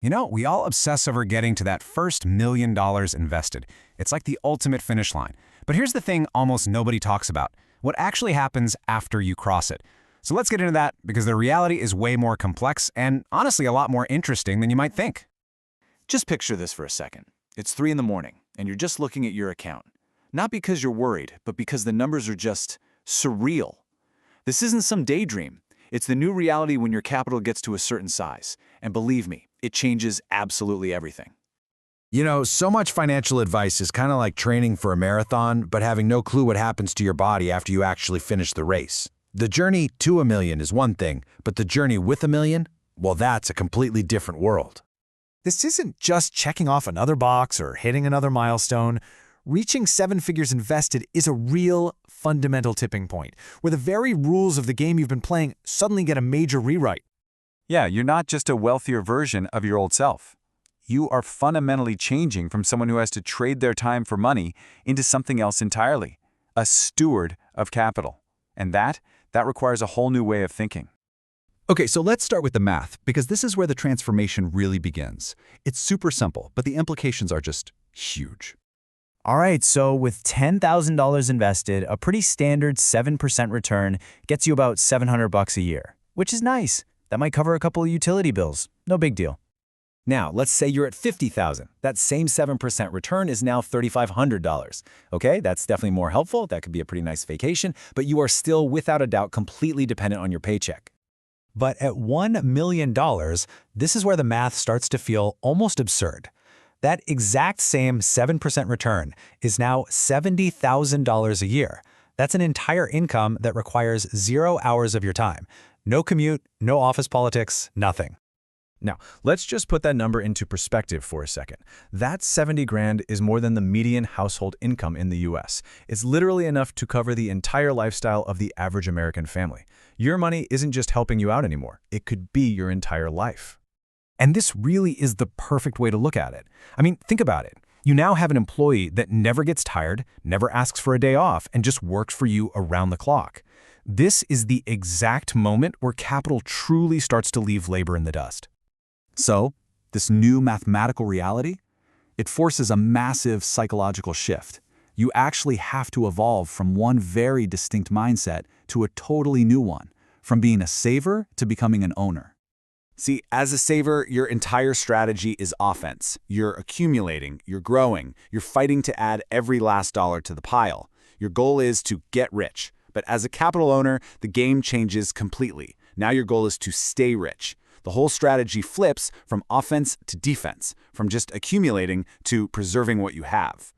You know, we all obsess over getting to that first $1 million invested. It's like the ultimate finish line. But here's the thing almost nobody talks about: what actually happens after you cross it. So let's get into that, because the reality is way more complex and honestly a lot more interesting than you might think. Just picture this for a second. It's 3 in the morning, and you're just looking at your account. Not because you're worried, but because the numbers are just surreal. This isn't some daydream. It's the new reality when your capital gets to a certain size. And believe me, it changes absolutely everything. You know, so much financial advice is kind of like training for a marathon, but having no clue what happens to your body after you actually finish the race. The journey to a million is one thing, but the journey with a million, well, that's a completely different world. This isn't just checking off another box or hitting another milestone. Reaching 7 figures invested is a real, fundamental tipping point, where the very rules of the game you've been playing suddenly get a major rewrite. Yeah, you're not just a wealthier version of your old self. You are fundamentally changing from someone who has to trade their time for money into something else entirely, a steward of capital. And that requires a whole new way of thinking. Okay, so let's start with the math, because this is where the transformation really begins. It's super simple, but the implications are just huge. All right, so with $10,000 invested, a pretty standard 7% return gets you about $700 a year, which is nice. That might cover a couple of utility bills. No big deal. Now, let's say you're at $50,000. That same 7% return is now $3,500. Okay, that's definitely more helpful. That could be a pretty nice vacation, but you are still, without a doubt, completely dependent on your paycheck. But at $1 million, this is where the math starts to feel almost absurd. That exact same 7% return is now $70,000 a year. That's an entire income that requires 0 hours of your time. No commute, no office politics, nothing. Now, let's just put that number into perspective for a second. That 70 grand is more than the median household income in the US. It's literally enough to cover the entire lifestyle of the average American family. Your money isn't just helping you out anymore. It could be your entire life. And this really is the perfect way to look at it. I mean, think about it. You now have an employee that never gets tired, never asks for a day off, and just works for you around the clock. This is the exact moment where capital truly starts to leave labor in the dust. So, this new mathematical reality, it forces a massive psychological shift. You actually have to evolve from one very distinct mindset to a totally new one, from being a saver to becoming an owner. See, as a saver, your entire strategy is offense. You're accumulating, you're growing, you're fighting to add every last dollar to the pile. Your goal is to get rich. But as a capital owner, the game changes completely. Now your goal is to stay rich. The whole strategy flips from offense to defense, from just accumulating to preserving what you have.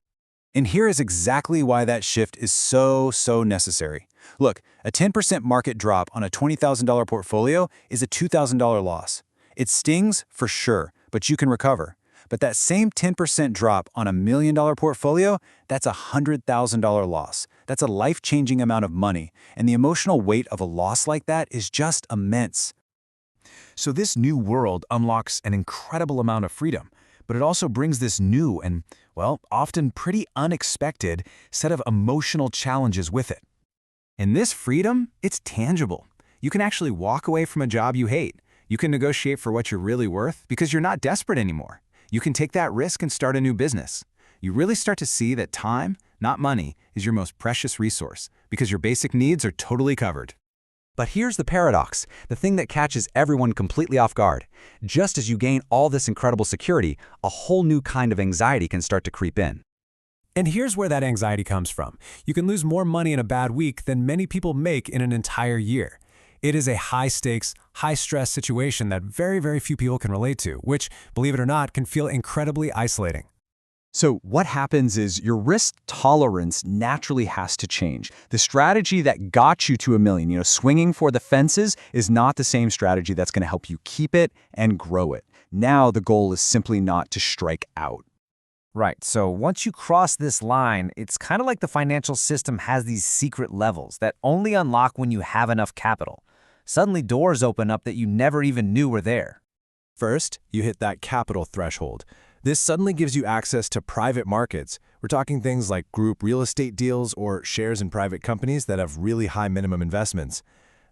And here is exactly why that shift is so necessary. Look, a 10% market drop on a $20,000 portfolio is a $2,000 loss. It stings for sure, but you can recover. But that same 10% drop on a $1 million portfolio, that's a $100,000 loss. That's a life-changing amount of money, and the emotional weight of a loss like that is just immense. So this new world unlocks an incredible amount of freedom, but it also brings this new and, well, often pretty unexpected set of emotional challenges with it. And this freedom, it's tangible. You can actually walk away from a job you hate. You can negotiate for what you're really worth because you're not desperate anymore. You can take that risk and start a new business. You really start to see that time, not money, is your most precious resource because your basic needs are totally covered. But here's the paradox, the thing that catches everyone completely off guard. Just as you gain all this incredible security, a whole new kind of anxiety can start to creep in. And here's where that anxiety comes from. You can lose more money in a bad week than many people make in an entire year. It is a high-stakes, high-stress situation that very few people can relate to, which, believe it or not, can feel incredibly isolating. So what happens is your risk tolerance naturally has to change. The strategy that got you to $1 million, swinging for the fences, is not the same strategy that's going to help you keep it and grow it. Now the goal is simply not to strike out. Right, so once you cross this line, it's kind of like the financial system has these secret levels that only unlock when you have enough capital. Suddenly doors open up that you never even knew were there. First, you hit that capital threshold. This suddenly gives you access to private markets. We're talking things like group real estate deals or shares in private companies that have really high minimum investments.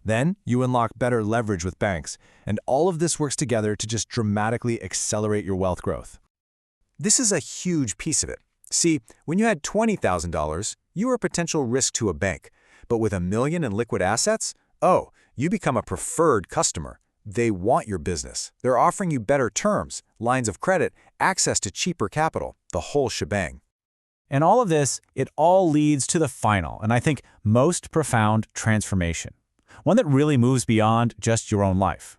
Then you unlock better leverage with banks, and all of this works together to just dramatically accelerate your wealth growth. This is a huge piece of it. See, when you had $20,000, you were a potential risk to a bank. But with $1 million in liquid assets, oh, you become a preferred customer. They want your business. They're offering you better terms, lines of credit, access to cheaper capital, the whole shebang. And all of this, it all leads to the final, and I think most profound transformation. One that really moves beyond just your own life.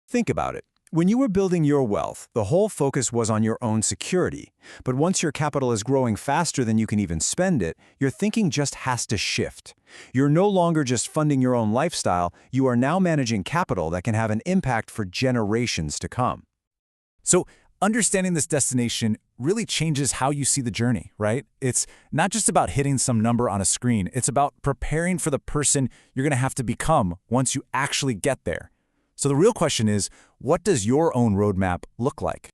Think about it. When you were building your wealth, the whole focus was on your own security. But once your capital is growing faster than you can even spend it, your thinking just has to shift. You're no longer just funding your own lifestyle, you are now managing capital that can have an impact for generations to come. So, understanding this destination really changes how you see the journey, right? It's not just about hitting some number on a screen. It's about preparing for the person you're going to have to become once you actually get there. So the real question is, what does your own roadmap look like?